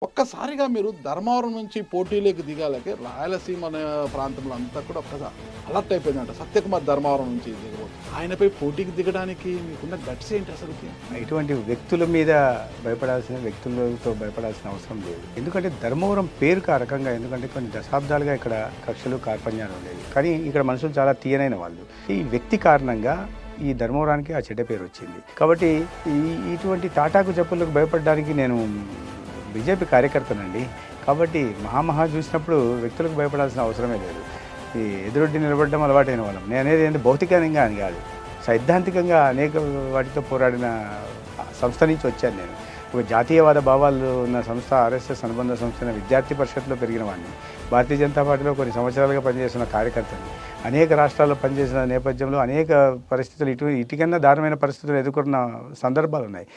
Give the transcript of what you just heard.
ఒక్కసారిగా మీరు ధర్మవరం నుంచి పోటీలోకి దిగాలకే రాయలసీమ అనే ప్రాంతంలో అంతా కూడా ఒక్కసారి అలర్ట్ అయిపోయిందంట. సత్యకుమార్ ధర్మవరం నుంచి దిగబోతు ఆయనపై పోటీకి దిగడానికి మీకున్న గట్స్ ఏంటి అసలుకి? ఇటువంటి వ్యక్తుల మీద వ్యక్తులతో భయపడాల్సిన అవసరం లేదు. ఎందుకంటే ధర్మవరం పేరుకు ఆ రకంగా, ఎందుకంటే కొన్ని దశాబ్దాలుగా ఇక్కడ కక్షలు కార్పణ్యాలు ఉండేవి. కానీ ఇక్కడ మనుషులు చాలా తీయనైన వాళ్ళు. ఈ వ్యక్తి కారణంగా ఈ ధర్మవరానికి ఆ చెడ్డ పేరు వచ్చింది. కాబట్టి ఇటువంటి తాటాకు చెప్పులకు భయపడడానికి నేను బీజేపీ కార్యకర్తనండి. కాబట్టి మహా చూసినప్పుడు వ్యక్తులకు భయపడాల్సిన అవసరమే లేదు. ఈ ఎదురొడ్డి నిలబడడం అలవాటైన వాళ్ళం. నేను అనేది ఏంటి భౌతికంగా అని కాదు, సైద్ధాంతికంగా అనేక వాటితో పోరాడిన సంస్థ నుంచి వచ్చాను నేను. ఒక జాతీయవాద భావాలు ఉన్న సంస్థ ఆర్ఎస్ఎస్ అనుబంధ సంస్థ విద్యార్థి పరిషత్లో పెరిగిన వాడిని. భారతీయ జనతా పార్టీలో కొన్ని సంవత్సరాలుగా పనిచేస్తున్న కార్యకర్తని. అనేక రాష్ట్రాల్లో పనిచేసిన నేపథ్యంలో అనేక పరిస్థితులు ఇటుకన్నా దారుణమైన పరిస్థితులు ఎదుర్కొన్న సందర్భాలు ఉన్నాయి.